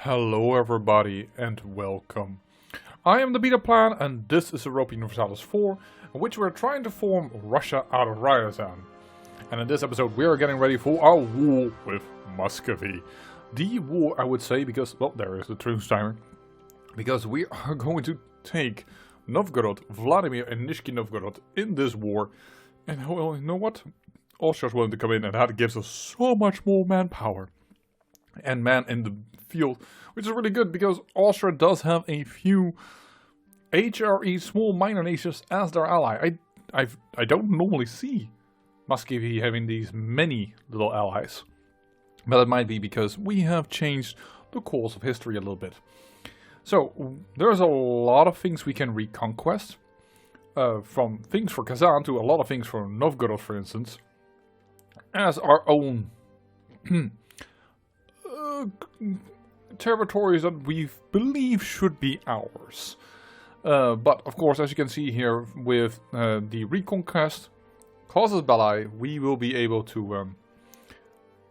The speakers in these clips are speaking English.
Hello everybody and welcome. I am the Beta Plan and this is Europa Universalis 4, in which we are trying to form Russia out of Ryazan. And in this episode we are getting ready for our war with Muscovy. The war, I would say, because, well, there is the truce timer. Because we are going to take Novgorod, Vladimir and Nizhny Novgorod in this war. And well, you know what? Austria's willing to come in and that gives us so much more manpower. And man in the field, which is really good because Austria does have a few HRE small minor nations as their ally. I don't normally see Muscovy having these many little allies, but it might be because we have changed the course of history a little bit. So there's a lot of things we can reconquest, from things for Kazan to a lot of things for Novgorod, for instance, as our own territories that we believe should be ours. But of course, as you can see here with the reconquest clauses belli, we will be able to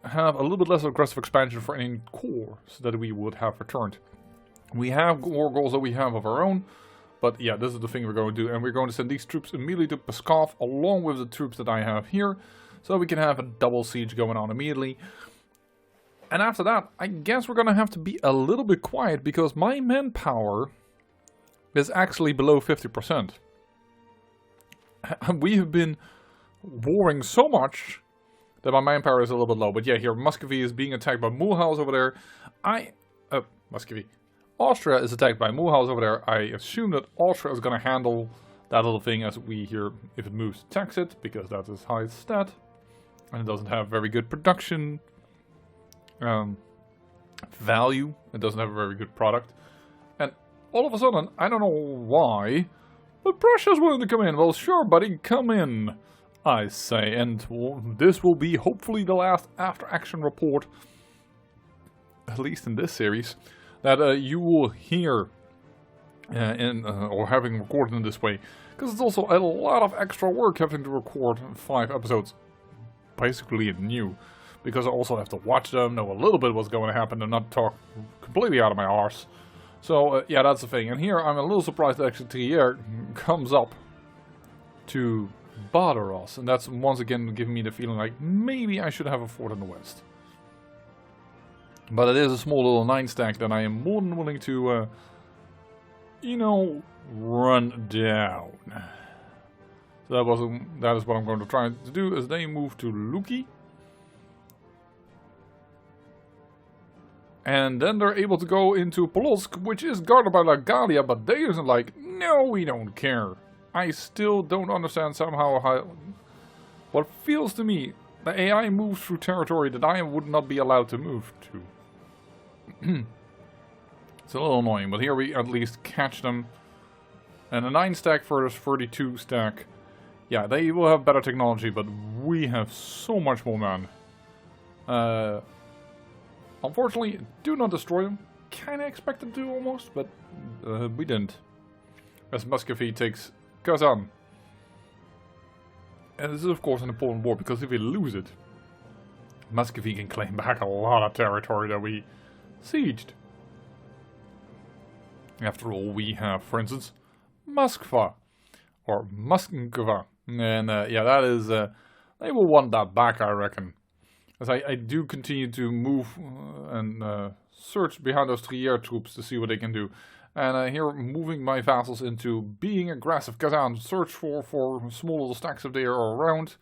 have a little bit less aggressive expansion for any cores that we would have returned. We have war goals that we have of our own, but yeah, this is the thing we're going to do, and we're going to send these troops immediately to Pskov along with the troops that I have here, so we can have a double siege going on immediately. And after that, I guess we're going to have to be a little bit quiet because my manpower is actually below 50%. We have been warring so much that my manpower is a little bit low. But yeah, here Muscovy is being attacked by Mulhouse over there. Muscovy. Austria is attacked by Mulhouse over there. I assume that Austria is going to handle that little thing as we here, if it moves, tax it, because that is high stat. And it doesn't have very good production value. It doesn't have a very good product. And all of a sudden, I don't know why, but Prussia's willing to come in. Well, sure, buddy, come in, I say. And this will be hopefully the last after-action report, at least in this series, that you will hear or having recorded in this way. Because it's also a lot of extra work having to record 5 episodes, basically new. Because I also have to watch them, know a little bit what's going to happen, and not talk completely out of my arse. So, yeah, that's the thing. And here, I'm a little surprised that actually Trier comes up to bother us. And that's once again giving me the feeling like maybe I should have a fort in the west. But it is a small little 9-stack that I am more than willing to, you know, run down. So that is what I'm going to try to do as they move to Luki. And then they're able to go into Polotsk, which is guarded by Lagalia, but they isn't like, no, we don't care. I still don't understand somehow how... What feels to me, the AI moves through territory that I would not be allowed to move to. It's a little annoying, but here we at least catch them. And a 9-stack versus 32-stack. Yeah, they will have better technology, but we have so much more man. Unfortunately, do not destroy them. Kinda expected to almost, but we didn't. As Muscovy takes Kazan. And this is of course an important war, because if we lose it, Muscovy can claim back a lot of territory that we sieged. After all, we have, for instance, Moskva. Or Moskva. And yeah, that is... they will want that back, I reckon. As I do continue to move and search behind those Trier troops to see what they can do. And here moving my vassals into being aggressive. Kazan, search for small little stacks if they are around.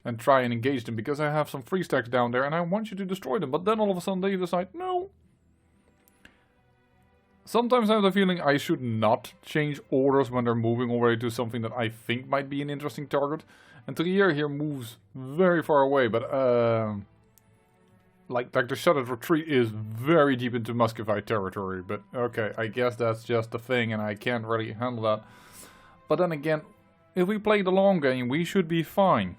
And try and engage them, because I have some free stacks down there and I want you to destroy them. But then all of a sudden they decide, no. Sometimes I have the feeling I should not change orders when they're moving already to something that I think might be an interesting target. And Trier here moves very far away, but like the shuttered retreat is very deep into Muscovite territory, but okay, I guess that's just the thing and I can't really handle that. But then again, if we play the long game, we should be fine.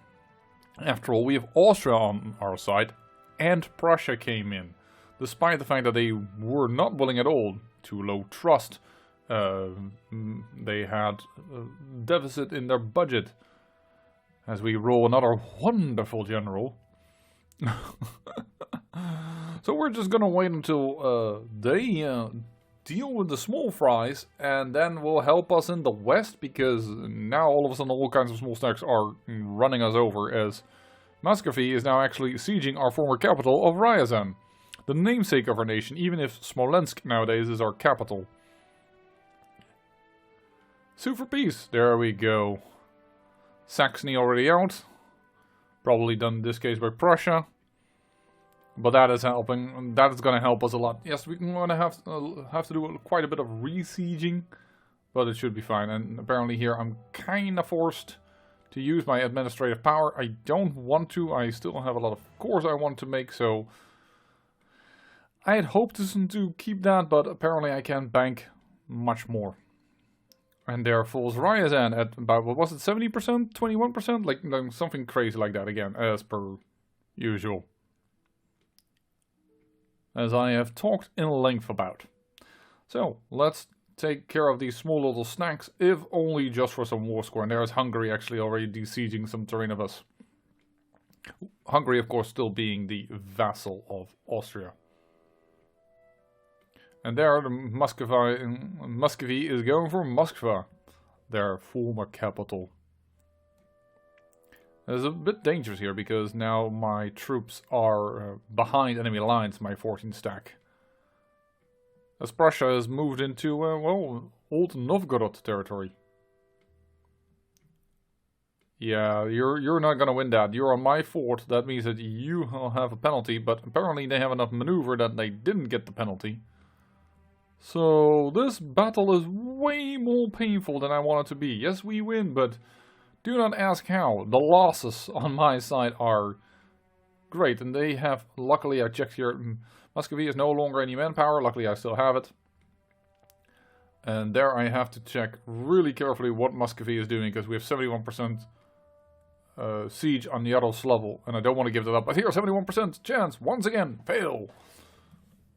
After all, we have Austria on our side, and Prussia came in. Despite the fact that they were not willing at all to low trust, they had a deficit in their budget. As we roll another wonderful general. So we're just gonna wait until they deal with the small fries, and then will help us in the west, because now all of a sudden all kinds of small stacks are running us over, as Muscovy is now actually sieging our former capital of Ryazan, the namesake of our nation, even if Smolensk nowadays is our capital. Sue for peace, there we go. Saxony already out, probably done in this case by Prussia. But that is helping. That is going to help us a lot. Yes, we're going to have to do quite a bit of re-sieging, but it should be fine. And apparently here I'm kind of forced to use my administrative power. I don't want to. I still have a lot of cores I want to make, so I had hoped to keep that, but apparently I can bank much more. And there falls Ryazan at about, what was it, 70%? 21%? Like something crazy like that again, as per usual. As I have talked in length about. So, let's take care of these small little snacks, if only just for some war score. And there's Hungary actually already besieging some terrain of us. Hungary, of course, still being the vassal of Austria. And there, the Muscovy is going for Moskva, their former capital. It's a bit dangerous here, because now my troops are behind enemy lines, my 14 stack. As Prussia has moved into, well, Old Novgorod territory. Yeah, you're not gonna win that. You're on my fort, that means that you will have a penalty, but apparently they have enough maneuver that they didn't get the penalty. So this battle is way more painful than I want it to be. Yes, we win, but do not ask how. The losses on my side are great, and they have, luckily I checked here, Muscovy is no longer any manpower, luckily I still have it. And there I have to check really carefully what Muscovy is doing, because we have 71% siege on the Yaros level, and I don't want to give that up. But here, 71% chance, once again, fail.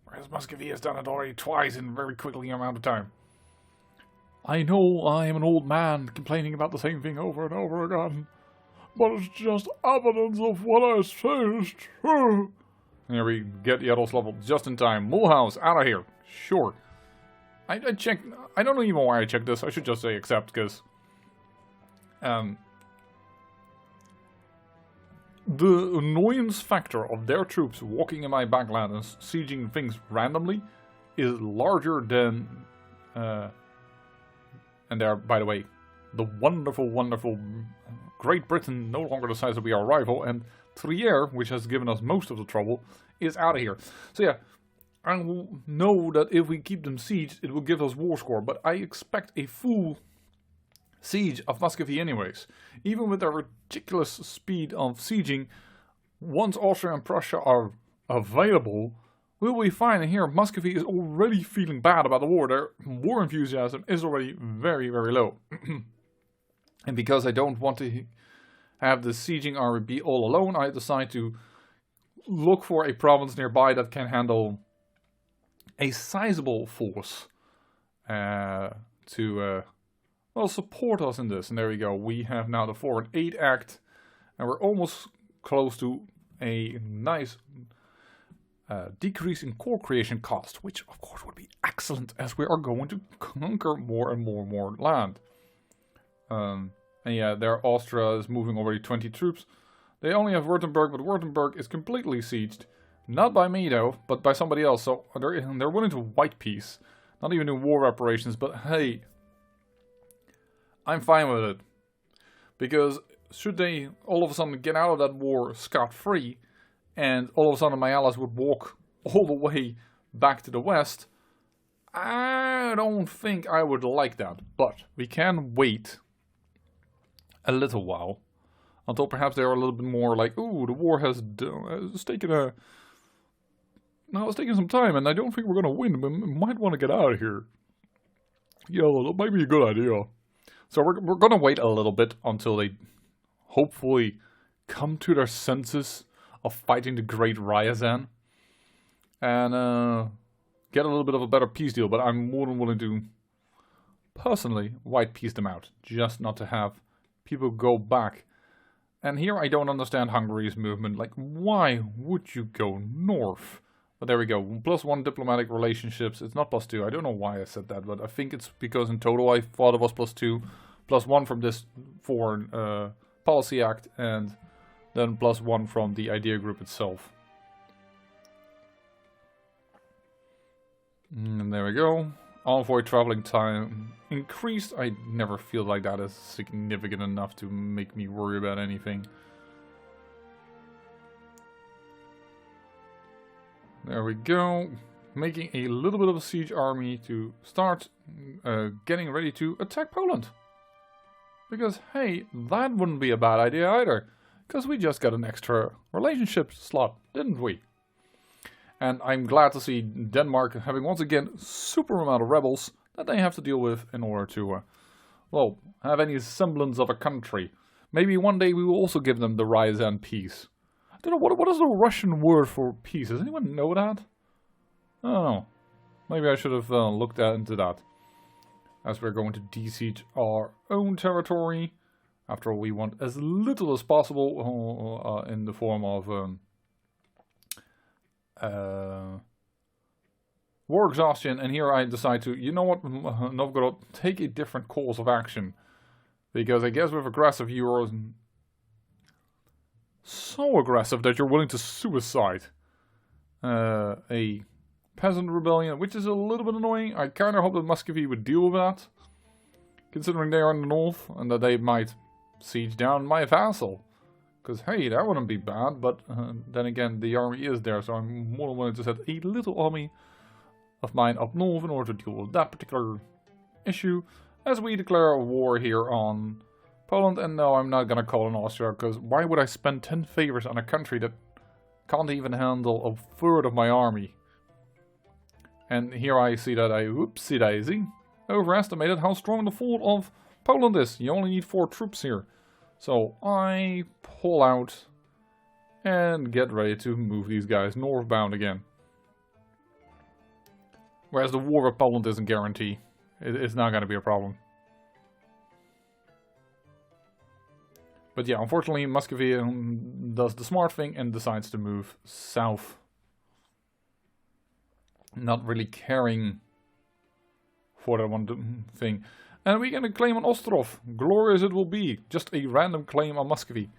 Whereas Muscovy has done it already twice in a very quickly amount of time. I know I am an old man complaining about the same thing over and over again, but it's just evidence of what I say is true. Here we get the Yaros level just in time. Mulhouse, out of here. Sure. I checked, I don't know even why I checked this, I should just say accept, because the annoyance factor of their troops walking in my backland and sieging things randomly is larger than, and there, by the way, the wonderful, wonderful Great Britain, no longer the size that we are rival, and Trier, which has given us most of the trouble, is out of here. So yeah, I know that if we keep them sieged, it will give us war score, but I expect a full siege of Muscovy anyways. Even with their ridiculous speed of sieging, once Austria and Prussia are available, we'll be fine. And here, Muscovy is already feeling bad about the war. Their war enthusiasm is already very, very low. And because I don't want to have the sieging army be all alone, I decide to look for a province nearby that can handle a sizable force to well, support us in this. And there we go. We have now the 4 and 8 act, and we're almost close to a nice decrease in core creation cost, which of course would be excellent as we are going to conquer more and more and more land. And yeah, there Austria is moving already 20 troops. They only have Württemberg, but Württemberg is completely sieged. Not by me though, but by somebody else. So they're willing to white peace. Not even in war reparations, but hey, I'm fine with it. Because should they all of a sudden get out of that war scot-free, and all of a sudden my allies would walk all the way back to the west, I don't think I would like that. But we can wait a little while until perhaps they're a little bit more like, ooh, the war has taken it's taking some time, and I don't think we're going to win, but we might want to get out of here. Yeah, that might be a good idea. So we're going to wait a little bit until they hopefully come to their senses of fighting the great Ryazan. And get a little bit of a better peace deal, but I'm more than willing to personally white peace them out. Just not to have people go back. And here I don't understand Hungary's movement. Like, why would you go north But there we go. +1 diplomatic relationships. It's not +2. I don't know why I said that, but I think it's because in total I thought it was +2. +1 from this Foreign Policy Act, and then +1 from the idea group itself. And there we go. Envoy traveling time increased. I never feel like that is significant enough to make me worry about anything. There we go. Making a little bit of a siege army to start getting ready to attack Poland. Because, hey, that wouldn't be a bad idea either. Because we just got an extra relationship slot, didn't we? And I'm glad to see Denmark having once again super amount of rebels that they have to deal with in order to, well, have any semblance of a country. Maybe one day we will also give them the Ryazan peace. I don't know, what is the Russian word for peace? Does anyone know that? I don't know. Maybe I should have looked into that. As we're going to de-siege our own territory. After all, we want as little as possible in the form of war exhaustion. And here I decide to, you know what, Novgorod, take a different course of action. Because I guess with aggressive, you're so aggressive that you're willing to suicide a peasant rebellion, which is a little bit annoying. I kind of hope that Muscovy would deal with that, considering they are in the north, and that they might siege down my vassal. Because, hey, that wouldn't be bad, but then again, the army is there, so I'm more than willing to set a little army of mine up north in order to deal with that particular issue, as we declare a war here on Poland. And no, I'm not gonna call in Austria, because why would I spend 10 favors on a country that can't even handle a third of my army? And here I see that I, whoopsie daisy, overestimated how strong the fort of Poland is. You only need 4 troops here. So I pull out and get ready to move these guys northbound again. Whereas the war with Poland isn't guaranteed. It's not going to be a problem. But yeah, unfortunately Muscovy does the smart thing and decides to move south. Not really caring for that one thing. And we're gonna claim on Ostrov. Glorious it will be. Just a random claim on Muscovy.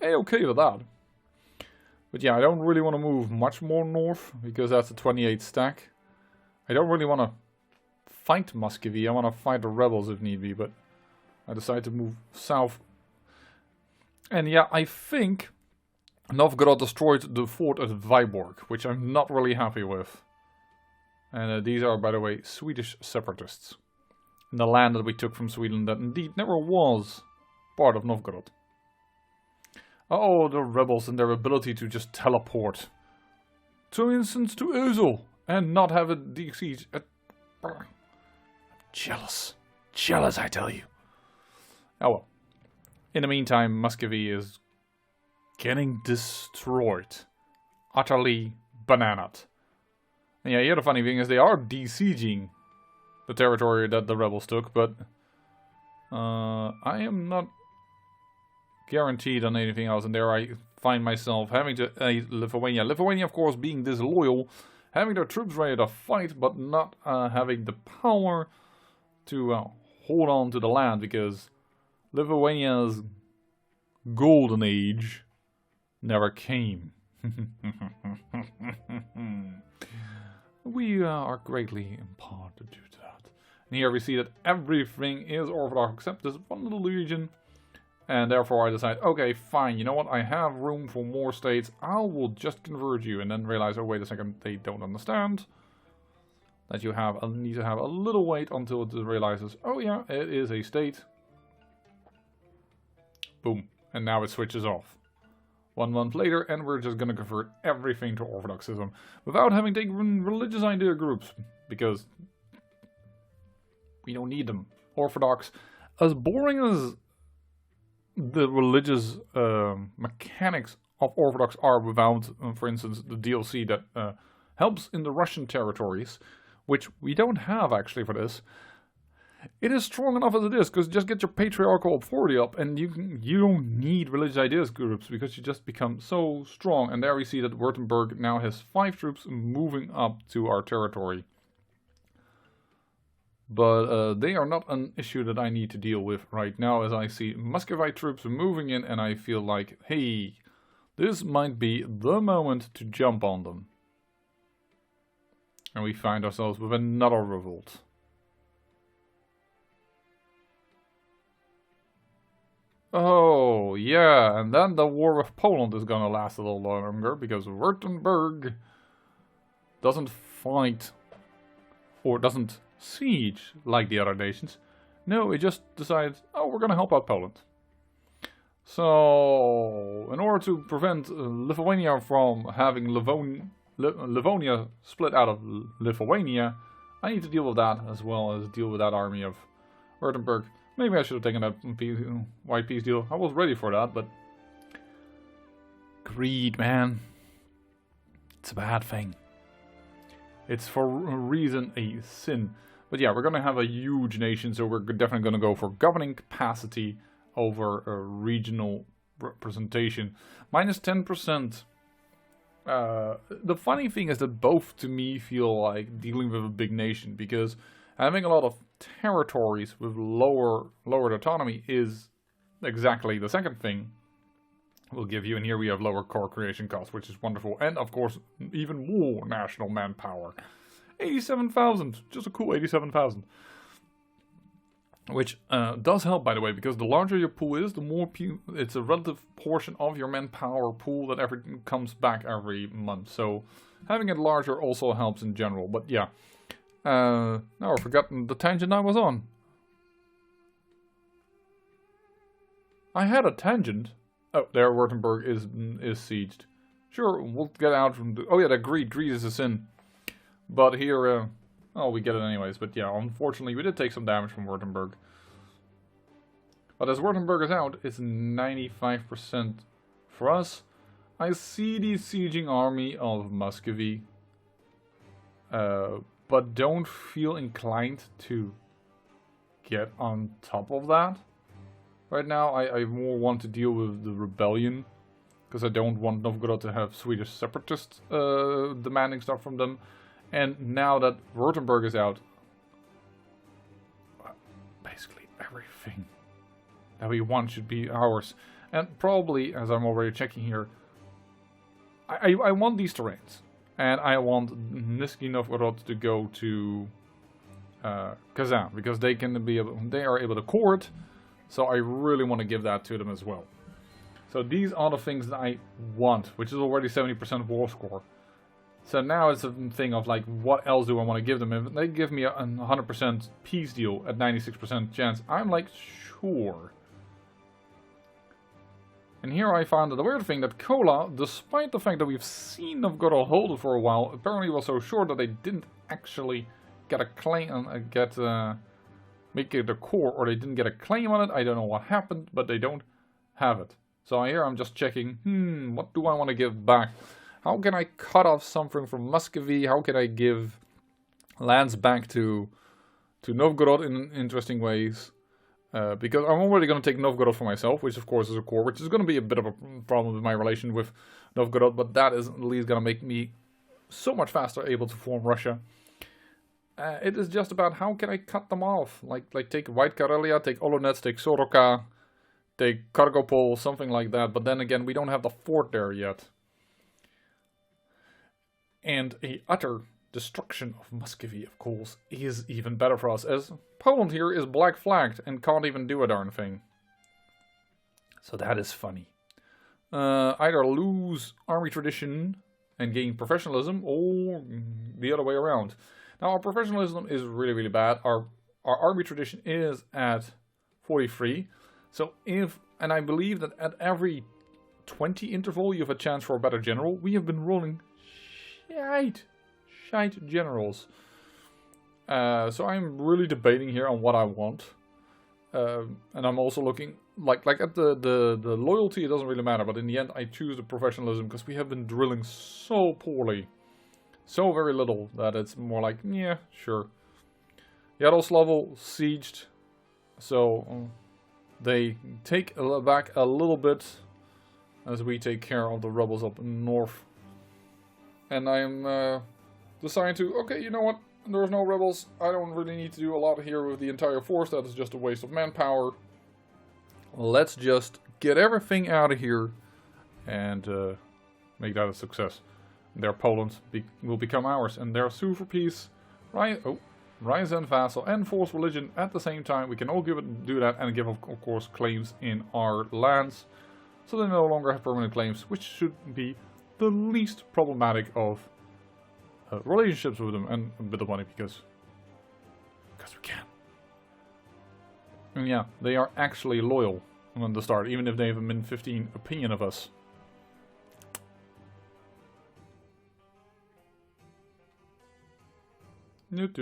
A-okay with that. But yeah, I don't really want to move much more north, because that's a 28 stack. I don't really want to fight Muscovy. I want to fight the rebels if need be, but I decided to move south. And yeah, I think Novgorod destroyed the fort at Vyborg, which I'm not really happy with. And these are, by the way, Swedish separatists. In the land that we took from Sweden that indeed never was part of Novgorod. Oh, the rebels and their ability to just teleport. For instance, to Özel and not have a siege. I'm jealous. Jealous, I tell you. Oh well. In the meantime, Muscovy is getting destroyed. Utterly bananaed. And yeah, the other funny thing is they are de-sieging the territory that the rebels took, but I am not guaranteed on anything else, and there I find myself having to Lithuania. Lithuania, of course, being disloyal, having their troops ready to fight, but not having the power to hold on to the land, because Lithuania's golden age never came. We are greatly empowered to do that. And here we see that everything is Orthodox except this one little region. And therefore I decide, okay, fine, you know what, I have room for more states, I will just convert you. And then realize, oh wait a second, they don't understand. That you need to have a little wait until it realizes, oh yeah, it is a state. Boom. And now it switches off. 1 month later, and we're just gonna convert everything to Orthodoxism without having taken religious idea groups, because we don't need them. Orthodox, as boring as the religious mechanics of Orthodox are without, for instance, the DLC that helps in the Russian territories, which we don't have actually for this. It is strong enough as it is, because just get your patriarchal authority up, and you don't need religious ideas groups, because you just become so strong. And there we see that Württemberg now has 5 troops moving up to our territory. But they are not an issue that I need to deal with right now, as I see Muscovite troops moving in, and I feel like, hey, this might be the moment to jump on them. And we find ourselves with another revolt. Oh, yeah, and then the war with Poland is gonna last a little longer, because Württemberg doesn't fight, or doesn't siege like the other nations. No, it just decides, oh, we're gonna help out Poland. So, in order to prevent Lithuania from having Livonia split out of Lithuania, I need to deal with that, as well as deal with that army of Württemberg. Maybe I should have taken that white peace deal. I was ready for that, but... greed, man. It's a bad thing. It's for a reason a sin. But yeah, we're going to have a huge nation, so we're definitely going to go for governing capacity over a regional representation. Minus 10%. The funny thing is that both to me feel like dealing with a big nation, because having a lot of territories with lowered autonomy is exactly the second thing we'll give you. And here we have lower core creation costs, which is wonderful. And of course, even more national manpower. 87,000, just a cool 87,000. Which does help, by the way, because the larger your pool is, the more it's a relative portion of your manpower pool that everything comes back every month. So having it larger also helps in general. But yeah. Now I've forgotten the tangent I was on. I had a tangent. Oh, there Württemberg is sieged. Sure, we'll get out from the... oh yeah, that greed. Greed is a sin. But here, oh, we get it anyways. But yeah, unfortunately, we did take some damage from Württemberg. But as Württemberg is out, it's 95% for us. I see the sieging army of Muscovy. But don't feel inclined to get on top of that. Right now, I more want to deal with the rebellion. Because I don't want Novgorod to have Swedish separatists demanding stuff from them. And now that Württemberg is out, basically everything that we want should be ours. And probably, as I'm already checking here, I want these terrains. And I want Nizhny Novgorod to go to Kazan, because they are able to core it. So I really want to give that to them as well. So these are the things that I want, which is already 70% war score. So now it's a thing of like, what else do I want to give them? If they give me a 100% peace deal at 96% chance, I'm like, sure. And here I found the weird thing that Kola, despite the fact that we've seen Novgorod hold it for a while, apparently was so short that they didn't actually get a claim, make it a core, or they didn't get a claim on it. I don't know what happened, but they don't have it. So here I'm just checking, what do I want to give back? How can I cut off something from Muscovy? How can I give lands back to Novgorod in interesting ways? Because I'm already going to take Novgorod for myself, which of course is a core, which is going to be a bit of a problem with my relation with Novgorod, but that is at least going to make me so much faster able to form Russia. It is just about how can I cut them off? Like take White Karelia, take Olonets, take Soroka, take Kargopol, something like that. But then again, we don't have the fort there yet. And a utter destruction of Muscovy, of course, is even better for us, as Poland here is black flagged and can't even do a darn thing. So that is funny. Either lose army tradition and gain professionalism, or the other way around. Now, our professionalism is really, really bad. Our army tradition is at 43. So and I believe that at every 20 interval you have a chance for a better general. We have been rolling shite generals. So I'm really debating here on what I want. And I'm also looking, like at the loyalty, it doesn't really matter. But in the end, I choose the professionalism because we have been drilling so poorly. So very little that it's more like, yeah, sure. Yaroslavl sieged, so they take back a little bit as we take care of the rebels up north. And I'm deciding to, okay, you know what, there's no rebels, I don't really need to do a lot here with the entire force, that is just a waste of manpower. Let's just get everything out of here and make that a success. Their Poland will become ours, and they're sue for peace. Ryazan vassal and forced religion at the same time. We can all do that and give, of course, claims in our lands. So they no longer have permanent claims, which should be the least problematic of relationships with them, and a bit of money because we can. And yeah, they are actually loyal from the start, even if they have a min 15 opinion of us. But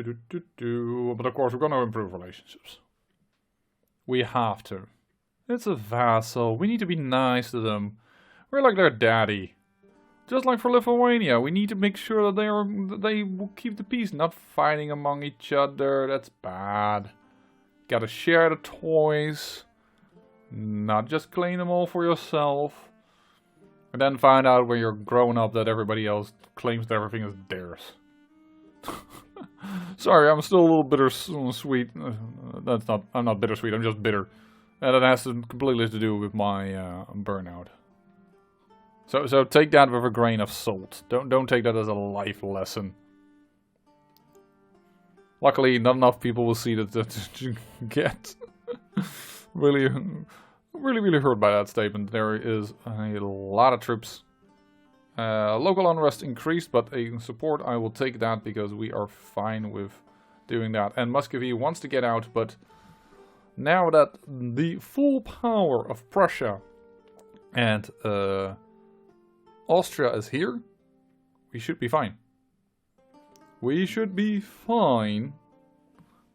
of course we're going to improve relationships. We have to. It's a vassal. We need to be nice to them. We're like their daddy. Just like for Lithuania, we need to make sure that they will keep the peace, not fighting among each other. That's bad. Gotta share the toys. Not just claim them all for yourself. And then find out when you're grown up that everybody else claims that everything is theirs. Sorry, I'm still a little bittersweet. I'm not bittersweet, I'm just bitter. And it has completely to do with my burnout. So take that with a grain of salt. Don't take that as a life lesson. Luckily, not enough people will see that to get really hurt by that statement. There is a lot of troops. Local unrest increased, but a support, I will take that because we are fine with doing that. And Muscovy wants to get out, but now that the full power of Prussia and Austria is here, we should be fine. We should be fine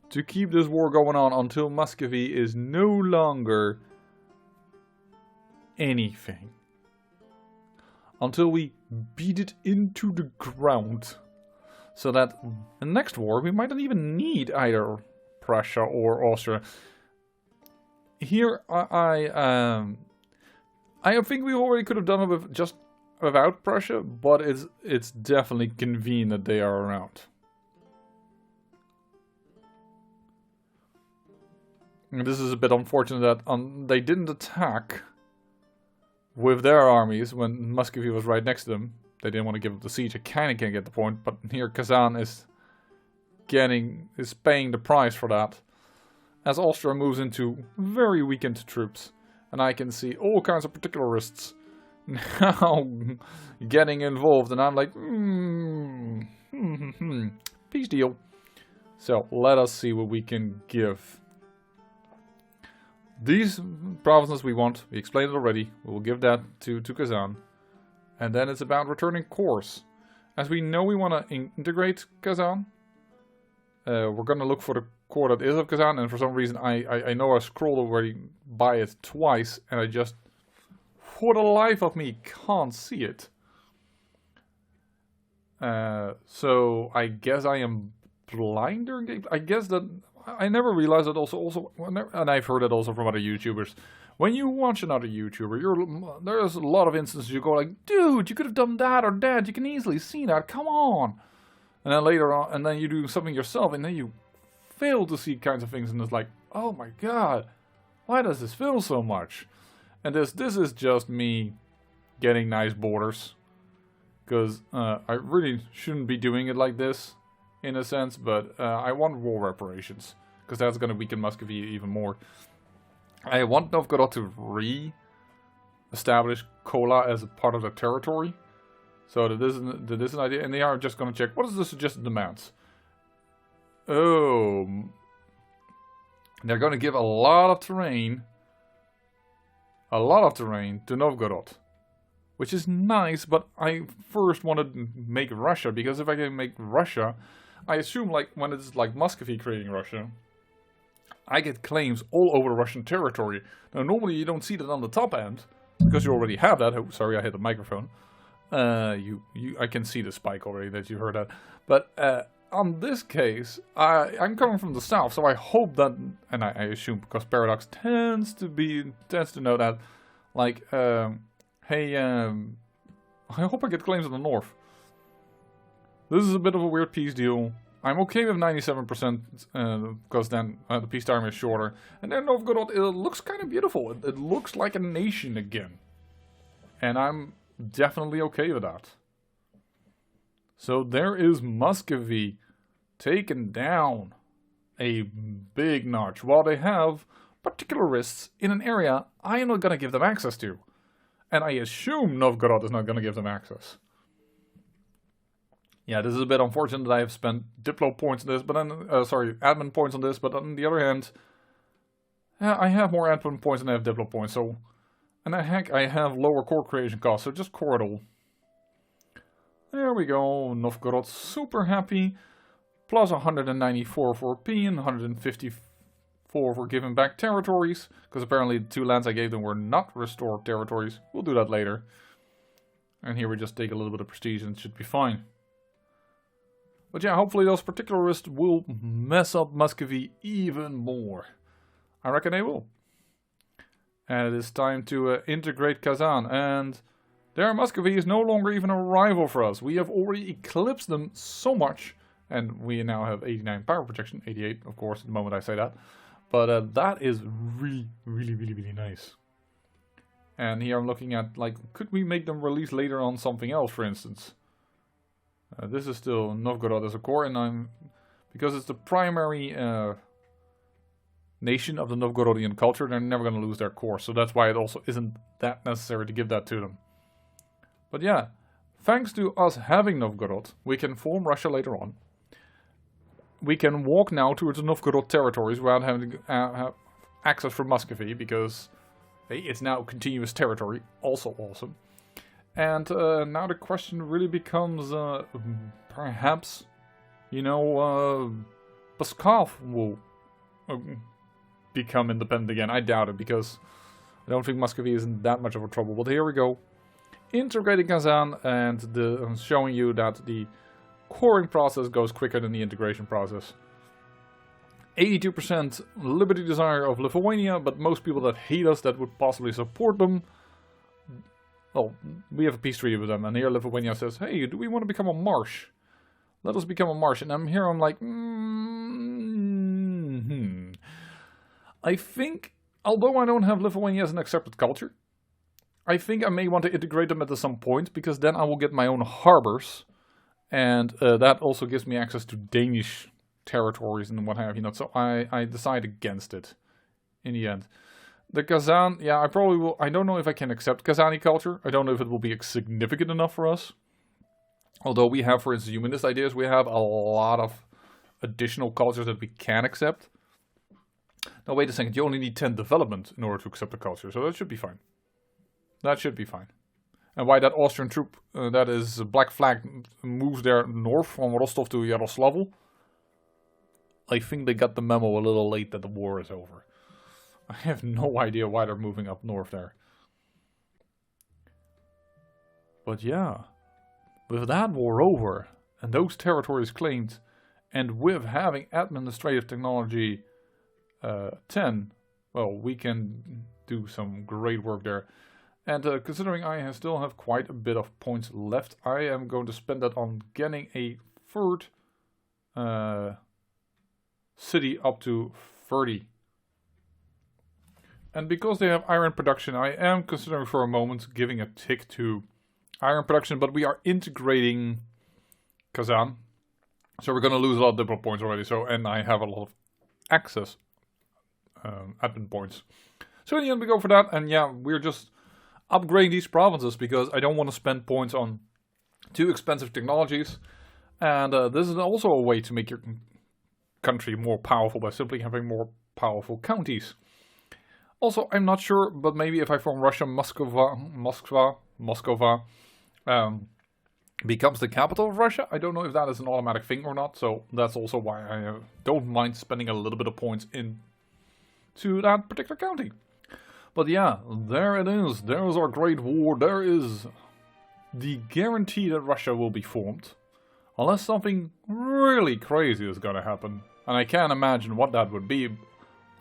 to keep this war going on until Muscovy is no longer anything. Until we beat it into the ground. So that the next war we might not even need either Prussia or Austria. Here I think we already could have done it with just without Prussia, but it's definitely convenient that they are around. And this is a bit unfortunate that they didn't attack with their armies when Muscovy was right next to them. They didn't want to give up the siege. I kind of can't get the point, but here Kazan is paying the price for that. As Austria moves into very weakened troops, and I can see all kinds of particularists now getting involved, and I'm like, peace deal. So let us see what we can give. These provinces we want, we explained it already, we will give that to Kazan. And then it's about returning cores. As we know we want to integrate Kazan, we're going to look for the core that is of Kazan, and for some reason I know I scrolled already by it twice, and I just, for the life of me, can't see it. So I guess I am blind during game. I guess that I never realized that also, and I've heard it also from other YouTubers. When you watch another YouTuber, there's a lot of instances you go like, dude, you could have done that or that. You can easily see that. Come on. And then later on, and then you do something yourself, and then you fail to see kinds of things, and it's like, oh my god, why does this fail so much? And this is just me getting nice borders, because I really shouldn't be doing it like this, in a sense, but I want war reparations, because that's going to weaken Muscovy even more. I want Novgorod to re-establish Kola as a part of their territory. So that is an idea, and they are just going to check, what is the suggested demands? Oh, they're going to give a lot of terrain to Novgorod, which is nice, but I first wanted to make Russia, because if I can make Russia, I assume like when it's like Muscovy creating Russia, I get claims all over the Russian territory. Now normally you don't see that on the top end, because you already have that. Oh, sorry, I hit the microphone. I can see the spike already that you heard that. But on this case, I'm coming from the south, so I hope that, and I assume because Paradox tends to know that, like, hey, I hope I get claims in the north. This is a bit of a weird peace deal. I'm okay with 97% because then the peace time is shorter. And then Novgorod, it looks kind of beautiful. It looks like a nation again. And I'm definitely okay with that. So there is Muscovy taken down a big notch. While they have particularists in an area I am not going to give them access to. And I assume Novgorod is not going to give them access. Yeah, this is a bit unfortunate that I have spent Diplo points on this, but then, admin points on this, but on the other hand, I have more admin points than I have Diplo points, so, and heck, I have lower core creation costs, so just core it all. There we go, Novgorod super happy, plus 194 for P and 154 for giving back territories, because apparently the 2 lands I gave them were not restored territories. We'll do that later. And here we just take a little bit of prestige and it should be fine. But yeah, hopefully those particularists will mess up Muscovy even more. I reckon they will. And it is time to integrate Kazan. And there Muscovy is no longer even a rival for us. We have already eclipsed them so much. And we now have 89 power projection. 88, of course, at the moment I say that. But that is really, really, really, really nice. And here I'm looking at, like, could we make them release later on something else, for instance? This is still Novgorod as a core, and because it's the primary nation of the Novgorodian culture, they're never going to lose their core, so that's why it also isn't that necessary to give that to them. But yeah, thanks to us having Novgorod, we can form Russia later on. We can walk now towards the Novgorod territories without having to have access from Muscovy, because hey, it's now continuous territory, also awesome. And now the question really becomes, perhaps, you know, Pskov will become independent again. I doubt it, because I don't think Muscovy is in that much of a trouble. But here we go. Integrating Kazan and showing you that the coring process goes quicker than the integration process. 82% liberty desire of Lithuania, but most people that hate us that would possibly support them, well, we have a peace treaty with them, and here Lithuania says, hey, do we want to become a marsh? Let us become a marsh. And I'm like, I think, although I don't have Lithuania as an accepted culture, I think I may want to integrate them at some point, because then I will get my own harbors, and that also gives me access to Danish territories and what have you not. So I decide against it in the end. The Kazan, yeah, I probably will. I don't know if I can accept Kazani culture. I don't know if it will be significant enough for us. Although we have, for instance, humanist ideas, we have a lot of additional cultures that we can accept. Now, wait a second, you only need 10 development in order to accept the culture, so that should be fine. That should be fine. And why that Austrian troop, that is Black Flag, moves there north from Rostov to Yaroslavl, I think they got the memo a little late that the war is over. I have no idea why they're moving up north there. But yeah, with that war over, and those territories claimed, and with having administrative technology 10, well, we can do some great work there. And considering I still have quite a bit of points left, I am going to spend that on getting a third city up to 30. And because they have iron production, I am considering for a moment giving a tick to iron production, but we are integrating Kazan. So we're going to lose a lot of diplo points already, and I have a lot of access admin points. So in the end we go for that, and yeah, we're just upgrading these provinces because I don't want to spend points on too expensive technologies. And this is also a way to make your country more powerful by simply having more powerful counties. Also, I'm not sure, but maybe if I form Russia, Moscow becomes the capital of Russia. I don't know if that is an automatic thing or not, so that's also why I don't mind spending a little bit of points into that particular county. But yeah, there it is. There is our great war. There is the guarantee that Russia will be formed. Unless something really crazy is gonna happen. And I can't imagine what that would be,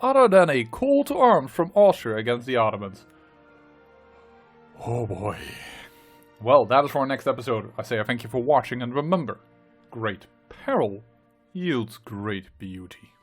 other than a call to arms from Austria against the Ottomans. Oh boy. Well, that is for our next episode. I say I thank you for watching, and remember, great peril yields great beauty.